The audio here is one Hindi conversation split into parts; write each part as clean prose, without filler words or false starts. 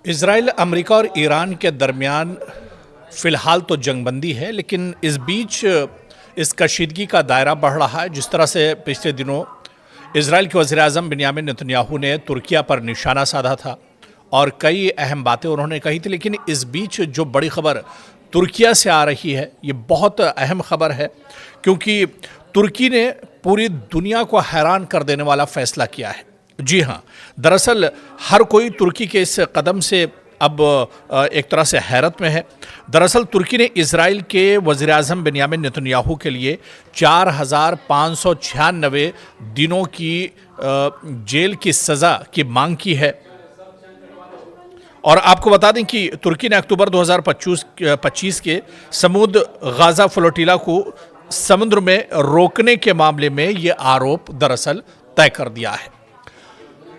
इज़राइल, अमेरिका और ईरान के दरमियान फ़िलहाल तो जंगबंदी है, लेकिन इस बीच इस कशीदगी का दायरा बढ़ रहा है। जिस तरह से पिछले दिनों इज़राइल के वज़ीर-ए-आज़म बिन्यामिन नेतन्याहू ने तुर्किया पर निशाना साधा था और कई अहम बातें उन्होंने कही थी, लेकिन इस बीच जो बड़ी खबर तुर्किया से आ रही है, ये बहुत अहम खबर है, क्योंकि तुर्की ने पूरी दुनिया को हैरान कर देने वाला फ़ैसला किया है। जी हाँ, दरअसल हर कोई तुर्की के इस कदम से अब एक तरह से हैरत में है। दरअसल तुर्की ने इज़राइल के वज़ीर-ए-आज़म बिन्यामिन नेतन्याहू के लिए 4,596 दिनों की जेल की सज़ा की मांग की है। और आपको बता दें कि तुर्की ने अक्टूबर 2025 के समूद गाज़ा फ्लोटिला को समुद्र में रोकने के मामले में ये आरोप दरअसल तय कर दिया है।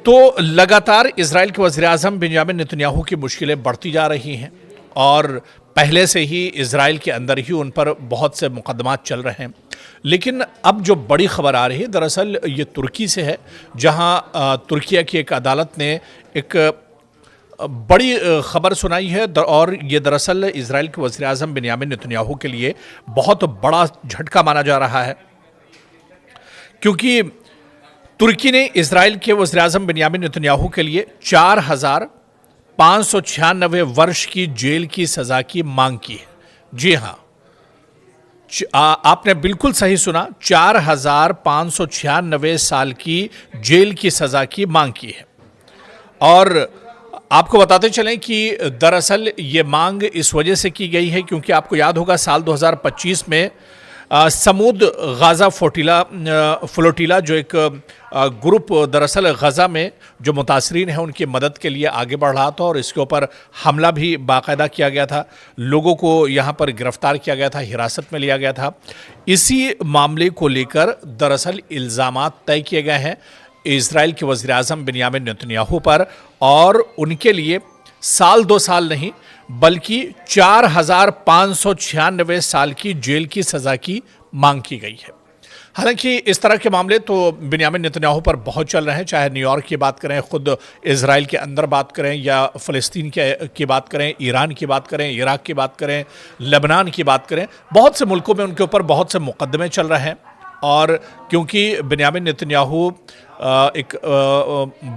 तो लगातार इज़राइल के वज़ीर-ए-आज़म बिन्यामिन नेतन्याहू की मुश्किलें बढ़ती जा रही हैं और पहले से ही इज़राइल के अंदर ही उन पर बहुत से मुकदमात चल रहे हैं। लेकिन अब जो बड़ी खबर आ रही है दरअसल ये तुर्की से है, जहां तुर्किया की एक अदालत ने एक बड़ी खबर सुनाई है और ये दरअसल इज़राइल के वज़ीर-ए-आज़म बिन्यामिन नेतन्याहू के लिए बहुत बड़ा झटका माना जा रहा है, क्योंकि तुर्की ने इज़राइल के वज़ीर-ए-आज़म बिन्यामिन नेतन्याहू के लिए 4,596 वर्ष की जेल की सज़ा की मांग की है। जी हाँ, आपने बिल्कुल सही सुना, 4,596 साल की जेल की सज़ा की मांग की है। और आपको बताते चलें कि दरअसल ये मांग इस वजह से की गई है क्योंकि आपको याद होगा साल 2025 में समूद गाज़ा फ्लोटिला जो एक ग्रुप दरअसल गज़ा में जो मुतासरीन हैं उनकी मदद के लिए आगे बढ़ रहा था और इसके ऊपर हमला भी बाकायदा किया गया था, लोगों को यहाँ पर गिरफ्तार किया गया था, हिरासत में लिया गया था। इसी मामले को लेकर दरअसल इल्ज़ामात तय किए गए हैं इज़राइल के वज़ीर-ए-आज़म बिन्यामिन नेतन्याहू पर और उनके लिए साल 2 साल नहीं बल्कि 4,596 साल की जेल की सज़ा की मांग की गई है। हालांकि इस तरह के मामले तो बिन्यामिन नेतन्याहू पर बहुत चल रहे हैं, चाहे न्यूयॉर्क की बात करें, खुद इज़राइल के अंदर बात करें या फ़लस्तीन की बात करें, ईरान की बात करें, इराक की बात करें, लेबनान की बात करें, बहुत से मुल्कों में उनके ऊपर बहुत से मुकदमे चल रहे हैं। और क्योंकि बिन्यामिन नेतन्याहू एक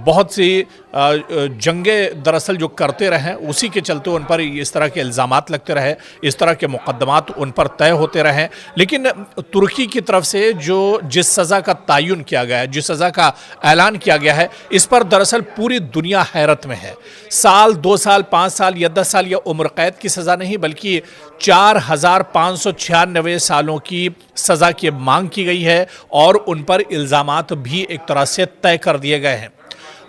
बहुत सी जंगें दरअसल जो करते रहे, उसी के चलते उन पर इस तरह के इल्ज़ामात लगते रहे, इस तरह के मुकदमात उन पर तय होते रहे। लेकिन तुर्की की तरफ से जिस सज़ा का तयन किया गया है, जिस सज़ा का ऐलान किया गया है, इस पर दरअसल पूरी दुनिया हैरत में है। साल, 2 साल, 5 साल या 10 साल या उम्र कैद की सज़ा नहीं बल्कि 4,596 सालों की सज़ा की मांग की गई है और उन पर इल्ज़ामात भी एक तरह से तय कर दिए गए हैं।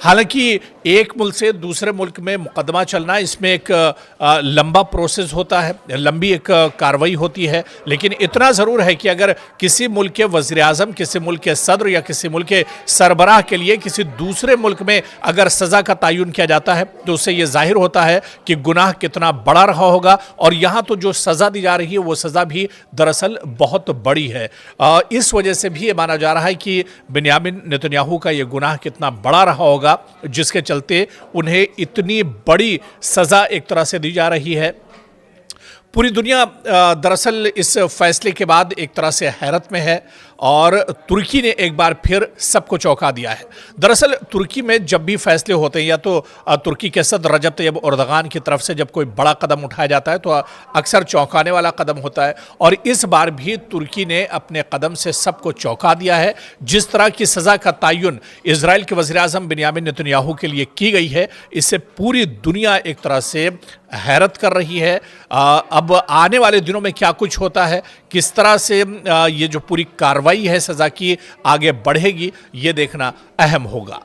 हालांकि एक मुल्क से दूसरे मुल्क में मुकदमा चलना, इसमें एक लंबा प्रोसेस होता है, लंबी एक कार्रवाई होती है, लेकिन इतना ज़रूर है कि अगर किसी मुल्क के वज़ीर-ए-आज़म, किसी मुल्क के सदर या किसी मुल्क के सरबराह के लिए किसी दूसरे मुल्क में अगर सज़ा का तयन किया जाता है तो उससे ये ज़ाहिर होता है कि गुनाह कितना बड़ा रहा होगा। और यहाँ तो जो सज़ा दी जा रही है वो सज़ा भी दरअसल बहुत बड़ी है। इस वजह से भी ये माना जा रहा है कि बिन्यामिन नेतन्याहू का ये गुनाह कितना बड़ा रहा होगा जिसके चलते उन्हें इतनी बड़ी सज़ा एक तरह से दी जा रही है। पूरी दुनिया दरअसल इस फैसले के बाद एक तरह से हैरत में है और तुर्की ने एक बार फिर सबको चौंका दिया है। दरअसल तुर्की में जब भी फैसले होते हैं या तो तुर्की के सदर रजब तैयब एर्दोगान की तरफ से जब कोई बड़ा कदम उठाया जाता है तो अक्सर चौंकाने वाला कदम होता है और इस बार भी तुर्की ने अपने कदम से सबको चौंका दिया है। जिस तरह की सज़ा का तयन इज़राइल के वज़ीर-ए-आज़म बिन्यामिन नेतन्याहू के लिए की गई है, इससे पूरी दुनिया एक तरह से हैरत कर रही है। अब आने वाले दिनों में क्या कुछ होता है, किस तरह से ये जो पूरी कार्रवाई है सज़ा की आगे बढ़ेगी, ये देखना अहम होगा।